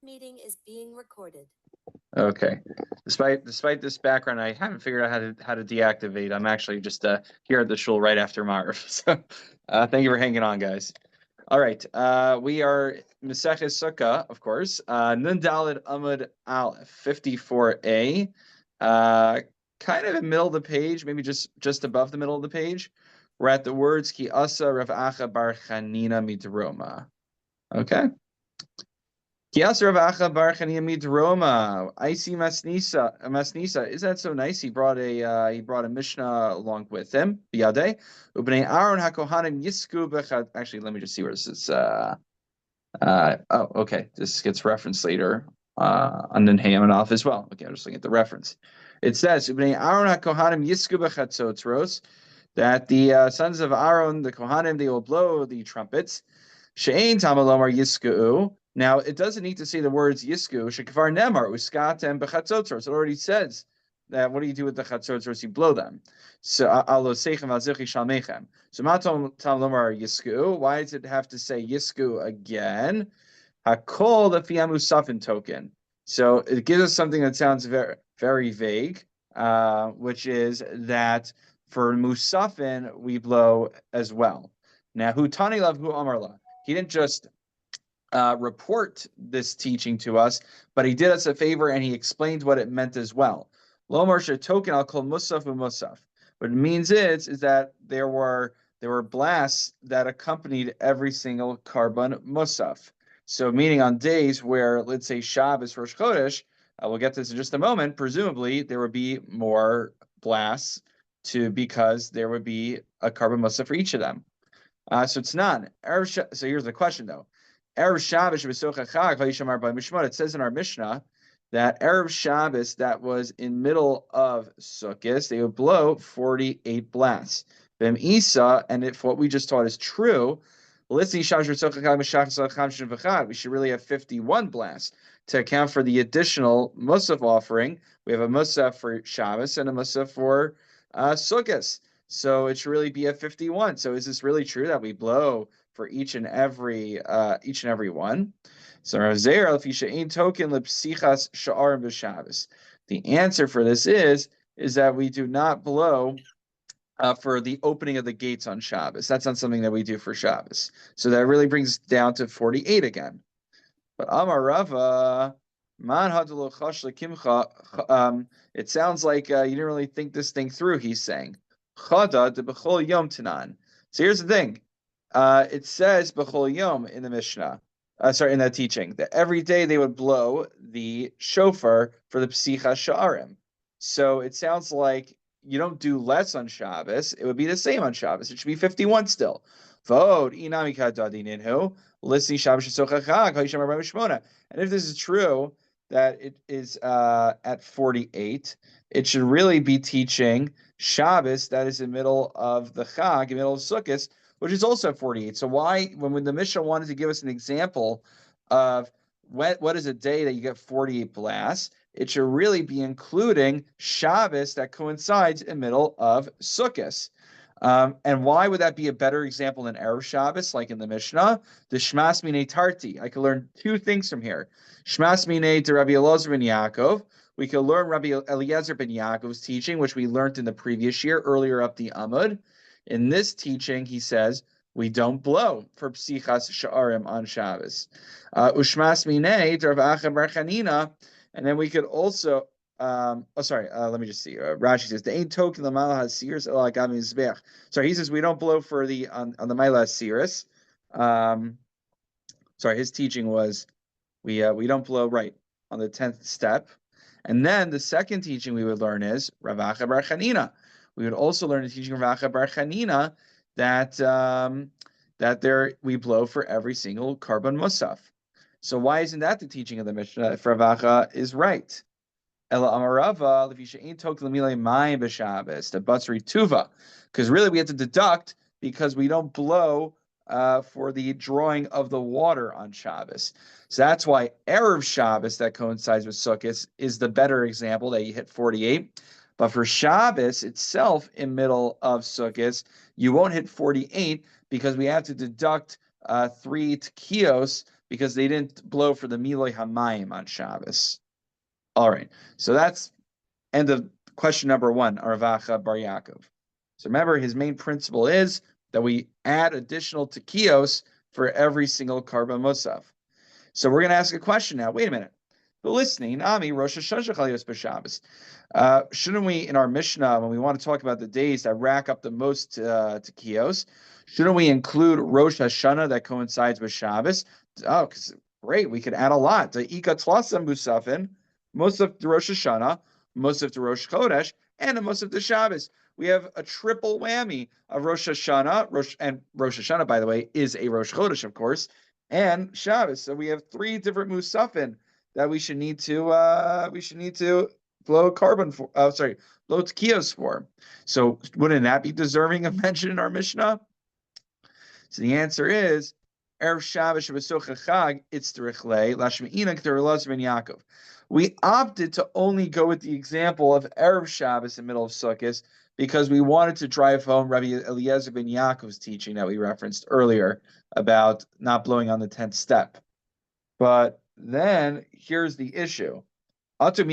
Meeting is being recorded. Okay. Despite this background, I haven't figured out how to deactivate. I'm actually just here at the shul right after Marv. So thank you for hanging on, guys. All right. We are Maseches Sukkah, of course. Nun Daled Amud Aleph, 54a. Kind of in the middle of the page, maybe just above the middle of the page. We're at the words Ki Asa Rav Acha Bar Chanina Midroma. Okay. Kiasar Rav Acha Bar Chanina Midroma. Isi Masnisa. Is that so nice? He brought a Mishnah along with him. Biyade. Ubnei Aaron HaKohanim Yisku Bechad. Actually, let me just see where this is. Okay. This gets referenced later on the Hayamanoff as well. Okay, I'm just looking at the reference. It says Ubnei Aaron HaKohanim Yisku Bechatzotzros, that the sons of Aaron, the Kohanim, they will blow the trumpets. She'ein Tamalomar Yisku. Now, it doesn't need to say the words Yisku. Shekafar Nemar, Uskatem Bechatzotzros. It already says that what do you do with the Chatzotzros? You blow them. So, Alo Seichem Azichi Shalmechem. So, Matom Tamalomar Yisku. Why does it have to say Yisku again? Hakol the Fiamusafin token. So, it gives us something that sounds very, very vague, which is that for Musafin, we blow as well. Now, Hu Tani Lav Hu Amarla. He didn't just report this teaching to us, but he did us a favor and he explained what it meant as well. Lomar token I'll call Musaf Musaf. What it means is that there were blasts that accompanied every single carbon Musaf. So meaning on days where, let's say, Shabbos, Rosh Chodesh, we'll get to this in just a moment, presumably there would be more blasts because there would be a carbon Musaf for each of them. So it's none. So here's the question though. Erev Shabbos it says in our Mishnah that Erev Shabbos that was in middle of Sukkot, they would blow 48 blasts. Vem Isa, and if what we just taught is true, we should really have 51 blasts to account for the additional Musaf offering. We have a Musaf for Shabbos and a Musaf for Sukkot. So it should really be a 51. So is this really true that we blow for each and every one? So the answer for this is that we do not blow for the opening of the gates on Shabbos. That's not something that we do for Shabbos. So that really brings it down to 48 again. But Amar Rava, it sounds like you didn't really think this thing through, he's saying. So here's the thing. It says B'chol Yom in the Mishnah, in that teaching, that every day they would blow the shofar for the Psicha Sha'arim. So it sounds like you don't do less on Shabbos. It would be the same on Shabbos. It should be 51 still. And if this is true, that it is at 48, it should really be teaching Shabbos that is in the middle of the Chag, in the middle of Sukkot, which is also at 48. So why, when the Mishnah wanted to give us an example of what is a day that you get 48 blasts, it should really be including Shabbos that coincides in the middle of Sukkot. And why would that be a better example than Erev Shabbos, like in the Mishnah? The Shmas Minei Tarti. I could learn two things from here. Shmas Minei to Rabbi Elazar ben Yaakov. We could learn Rabbi Eliezer ben Yaakov's teaching, which we learned in the previous year, earlier up the Amud. In this teaching, he says, we don't blow for Psichas Sha'arim on Shabbos. Ushmas Minei to Rav Acha Bar Chanina. And then we could also... let me just see. Rashi says the ain't token the Mala Hasiris Elagami Zbech. Sorry, he says we don't blow for the on the Mala Hasiris. His teaching was we don't blow right on the 10th step. And then the second teaching we would learn is Rav Acha Bar Chanina. We would also learn the teaching of Rav Acha Bar Chanina that we blow for every single carbon musaf. So why isn't that the teaching of the Mishnah if Rav Acha is right? Ela Amarava, the Batsri Tuva, because really we have to deduct because we don't blow for the drawing of the water on Shabbos. So that's why Erev Shabbos that coincides with Sukkot is the better example that you hit 48. But for Shabbos itself in middle of Sukkot, you won't hit 48 because we have to deduct 3 tekios because they didn't blow for the Miloi Hamayim on Shabbos. All right, so that's end of question number 1, Aravacha Bar Yaakov. So remember, his main principle is that we add additional tekios for every single Karban Musaf. So we're going to ask a question now. Wait a minute. The listening, Ami, Rosh Hashanah Chalios B'Shabbos. Shouldn't we, in our Mishnah, when we want to talk about the days that rack up the most tekios, shouldn't we include Rosh Hashanah that coincides with Shabbos? Oh, because great, we could add a lot. The Ika Tlasam Musafin, most of the Rosh Hashanah, most of the Rosh Chodesh, and most of the Shabbos. We have a triple whammy of Rosh Hashanah, and Rosh Hashanah, by the way, is a Rosh Chodesh, of course, and Shabbos. So we have 3 different Musafin that we should need to blow carbon for. Blow tekios for. So wouldn't that be deserving of mention in our Mishnah? So the answer is Erev Shabbos Shabbat Chag Itzterichle Lashmeina K'Terelaz Ben Yaakov. We opted to only go with the example of Erev Shabbos in the middle of Sukkot because we wanted to drive home Rabbi Eliezer ben Yaakov's teaching that we referenced earlier about not blowing on the 10th step. But then here's the issue. I don't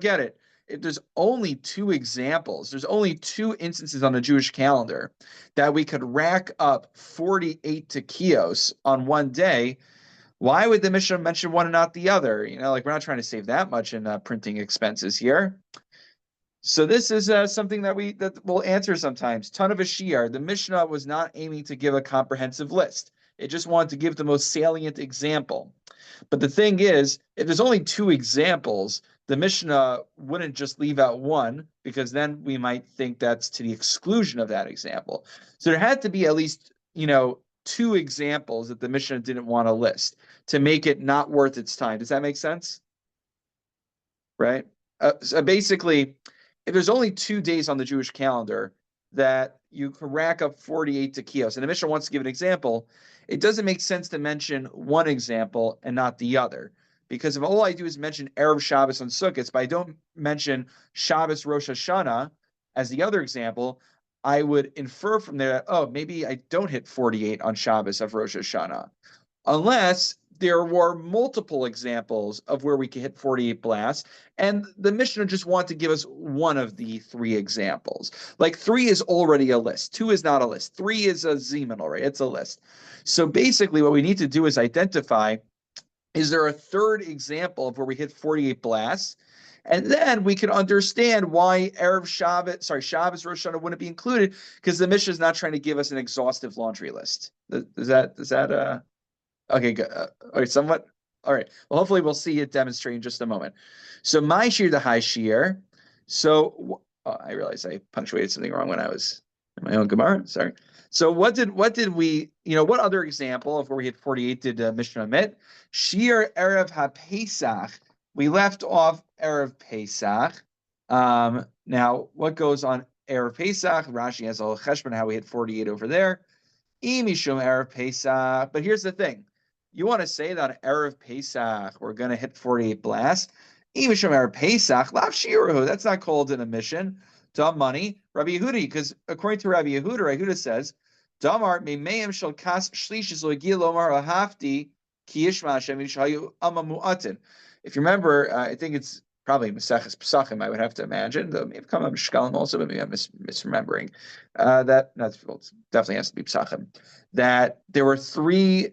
get it. If there's only 2 examples, there's only 2 instances on the Jewish calendar that we could rack up 48 tekios on one day, why would the Mishnah mention one and not the other? We're not trying to save that much in printing expenses here. So this is something that we'll answer sometimes. Ton of a shiur. The Mishnah was not aiming to give a comprehensive list. It just wanted to give the most salient example. But the thing is, if there's only 2 examples, the Mishnah wouldn't just leave out one, because then we might think that's to the exclusion of that example. So there had to be at least, 2 examples that the Mishnah didn't want to list to make it not worth its time. Does that make sense? Right? So basically, if there's only 2 days on the Jewish calendar that you can rack up 48 tekios, and the Mishnah wants to give an example, it doesn't make sense to mention one example and not the other. Because if all I do is mention Erev Shabbos on Sukkot, but I don't mention Shabbos Rosh Hashanah as the other example, I would infer from there that, maybe I don't hit 48 on Shabbos of Rosh Hashanah. Unless there were multiple examples of where we could hit 48 blasts, and the Mishnah just wanted to give us one of the 3 examples. Like 3 is already a list. 2 is not a list. 3 is a zeman already. It's a list. So basically what we need to do is identify, is there a 3rd example of where we hit 48 blasts? And then we can understand why Shabbos Rosh Hashanah wouldn't be included, because the Mishnah is not trying to give us an exhaustive laundry list. Is that okay, good. All right, somewhat. All right. Well, hopefully we'll see it demonstrate in just a moment. So my shear, the high shear. So I realized I punctuated something wrong when I was in my own Gemara. Sorry. So what did we, what other example of where we hit 48 did Mishnah omit? Shear Erev HaPesach. We left off Erev Pesach. Now, what goes on Erev Pesach? Rashi has a whole cheshbon how we hit 48 over there. Mishum Erev Pesach. But here's the thing. You want to say that on Erev Pesach, we're going to hit 48 blasts. Mishum Erev Pesach, Lav Shiruhu. That's not called an omission. Dumb money. Rabbi Yehudi, because according to Rabbi Yehuda says, Damar me'meim shel kas shlishis lo yigil lomar ahafti ki yishma Hashem yishayu ama mu'atin. If you remember, I think it's probably Maseches Pesachim, I would have to imagine. Though maybe come up Shkalim also, but maybe I'm misremembering. Definitely has to be Pesachim. That there were 3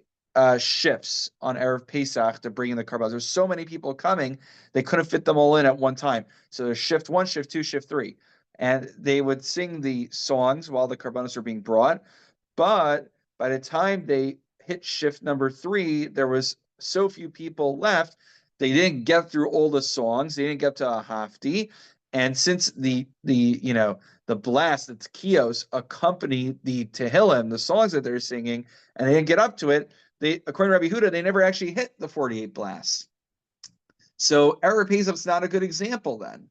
shifts on Erev Pesach to bring in the karbanos. There's so many people coming, they couldn't fit them all in at one time. So there's shift 1, shift 2, shift 3. And they would sing the songs while the karbanos were being brought. But by the time they hit shift number 3, there was so few people left, they didn't get through all the songs. They didn't get to a hafti. And since the blast, the tekios, accompany the tehillim, the songs that they're singing, and they didn't get up to it, according to Rabbi Yehuda, they never actually hit the 48 blasts. So Erev Pesach is not a good example then.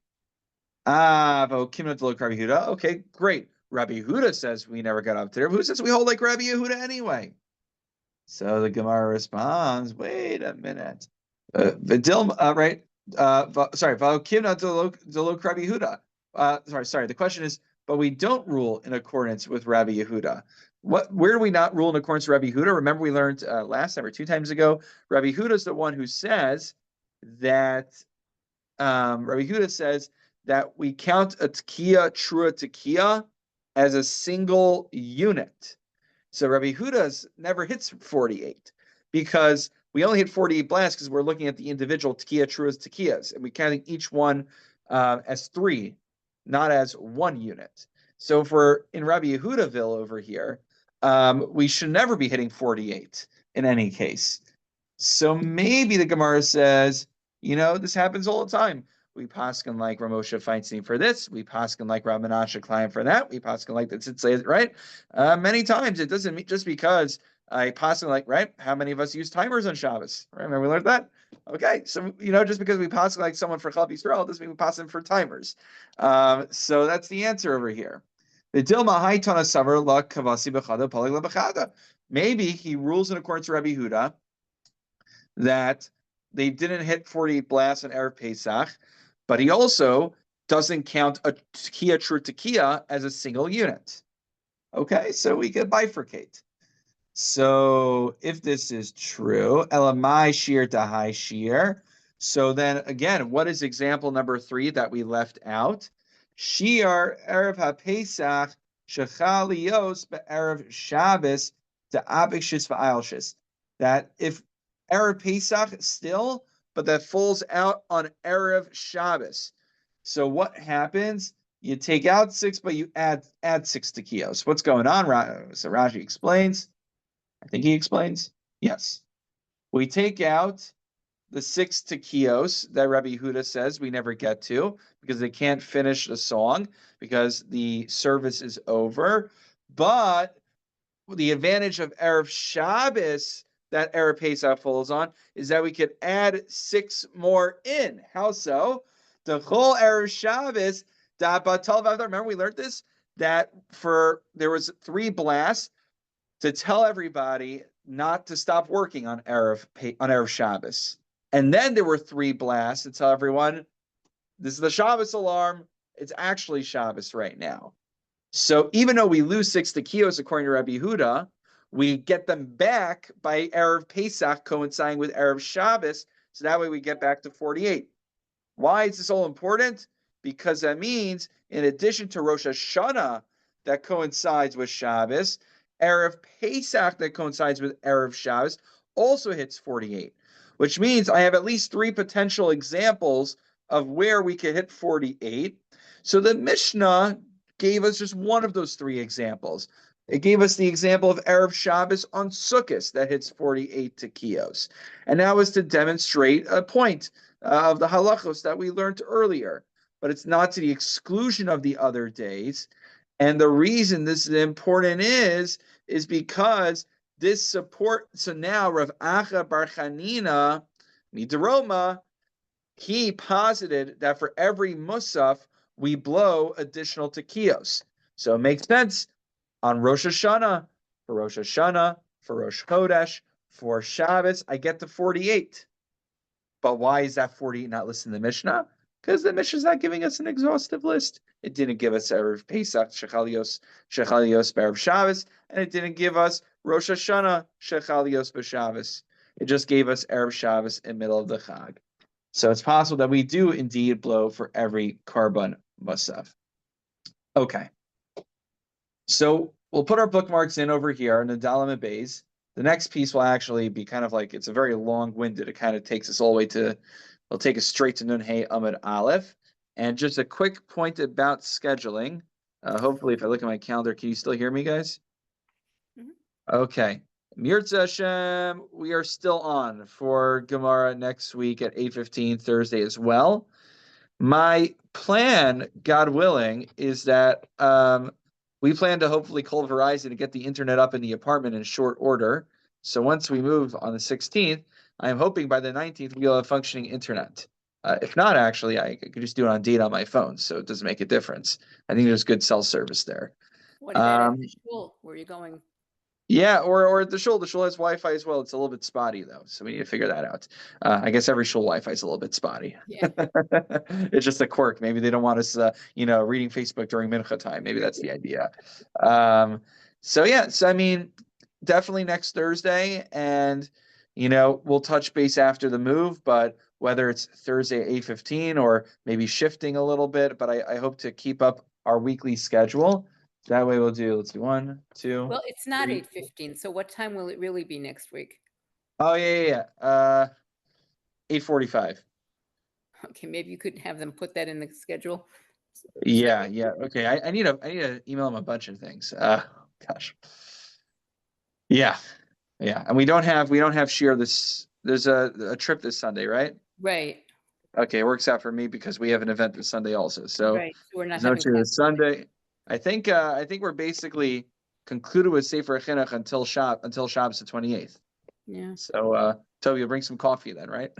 Okay, great. Rabbi Yehuda says we never got up to there. Who says we hold like Rabbi Yehuda anyway? So the Gemara responds, wait a minute. Right? Sorry, Rabbi Yehuda. Sorry. The question is, but we don't rule in accordance with Rabbi Yehuda. Where do we not rule in accordance with Rabbi Yehuda? Remember, we learned last time or 2 times ago, Rabbi Yehuda is the one who says that Rabbi Yehuda says that we count a tekiah, trua tekiah, as a single unit. So Rabbi Yehuda's never hits 48 because we only hit 48 blasts because we're looking at the individual tekiah, truas, tekiyahs, and we're counting each one as 3, not as 1 unit. So if we're in Rabbi Yehudaville over here, we should never be hitting 48 in any case. So maybe the Gemara says, this happens all the time. We paskin like Ramosha Feinstein for this. We paskin like Rav Menashe Klein for that. We paskin like the Tzitzit, right? Many times it doesn't mean just because I paskin like, right? How many of us use timers on Shabbos? Right? Remember we learned that? Okay, so just because we paskin like someone for Chal Yisrael doesn't mean we paskin for timers. So that's the answer over here. The Dilma Haitana Savar La Kavasi Bechada Palig La Bechada. Maybe he rules in accordance with Rabbi Huda that they didn't hit 48 blasts on Erev Pesach, but he also doesn't count a tekiah true tekiah as a single unit. Okay, so we could bifurcate. So if this is true, elamai shir dahai shir. So then again, what is example number 3 that we left out? Shir Erev HaPesach shechalios be'erev Shabbos de'abikshis va'ayalshis. That if Erev Pesach still, but that falls out on Erev Shabbos. So what happens? You take out 6, but you add 6 tekios. What's going on? So Rashi explains. I think he explains. Yes. We take out the 6 tekios that Rabbi Yehuda says we never get to because they can't finish the song because the service is over. But the advantage of Erev Shabbos that Erev Pesach falls on is that we could add 6 more in. How so? The whole Erev Shabbos, remember we learned this? That there was 3 blasts to tell everybody not to stop working on Erev Shabbos. And then there were 3 blasts to tell everyone, this is the Shabbos alarm. It's actually Shabbos right now. So even though we lose 6 tekios according to Rabbi Yehuda, we get them back by Erev Pesach coinciding with Erev Shabbos. So that way we get back to 48. Why is this all important? Because that means in addition to Rosh Hashanah that coincides with Shabbos, Erev Pesach that coincides with Erev Shabbos also hits 48, which means I have at least 3 potential examples of where we could hit 48. So the Mishnah gave us just one of those 3 examples. It gave us the example of Erev Shabbos on Sukkot that hits 48 tekios. And that was to demonstrate a point of the halachos that we learned earlier. But it's not to the exclusion of the other days. And the reason this is important is because this support. So now Rav Acha Bar Chanina Midrama, he posited that for every musaf we blow additional tekios. So it makes sense on Rosh Hashanah, for Rosh Chodesh, for Shabbos, I get to 48. But why is that 48 not listed in the Mishnah? Because the Mishnah is not giving us an exhaustive list. It didn't give us Erev Pesach, Shechalios, Erev Shabbos, and it didn't give us Rosh Hashanah, Shechalios, B'Shabbos. It just gave us Erev Shabbos in middle of the Chag. So it's possible that we do indeed blow for every carbon musaf. Okay. So we'll put our bookmarks in over here in the Dalam Bays. The next piece will actually be kind of like, it's a very long-winded. It kind of takes us all the way to, it'll take us straight to Nun Hey Amud Aleph. And just a quick point about scheduling. Hopefully, if I look at my calendar, can you still hear me, guys? Mm-hmm. Okay. Mirza Hashem, we are still on for Gemara next week at 8:15 Thursday as well. My plan, God willing, is that we plan to hopefully call Verizon to get the internet up in the apartment in short order. So once we move on the 16th, I am hoping by the 19th we'll have functioning internet. If not, actually, I could just do it on data on my phone, so it doesn't make a difference. I think there's good cell service there. What about after school? Where are you going? Yeah, or the shul. The shul has Wi-Fi as well. It's a little bit spotty though, so we need to figure that out. I guess every shul Wi-Fi is a little bit spotty. Yeah. It's just a quirk. Maybe they don't want us, reading Facebook during mincha time. Maybe that's the idea. So yeah, so I mean, definitely next Thursday, and we'll touch base after the move, but whether it's Thursday at 8:15 or maybe shifting a little bit, but I hope to keep up our weekly schedule. That way we'll do, let's see, 1, 2. Well, it's not 3. 8:15, so what time will it really be next week? Oh yeah. 8:45. Okay, maybe you could have them put that in the schedule. Yeah. Okay. I need to email them a bunch of things. Gosh. Yeah. And we don't have shear this. There's a trip this Sunday, right? Right. Okay, it works out for me because we have an event this Sunday also. So Right. So we're not there's no having shear class this Sunday. I think we're basically concluded with Sefer Chinuch until Shabbos the 28th. Yeah. So Toby, you'll bring some coffee then, right?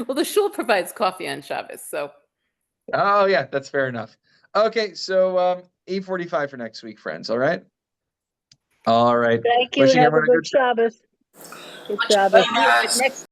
Well, the shul provides coffee on Shabbos, so. Oh yeah, that's fair enough. Okay, so 8:45 for next week, friends. All right. All right. Thank you. Wishing Have a everyone good Shabbos. Good Shabbos. But next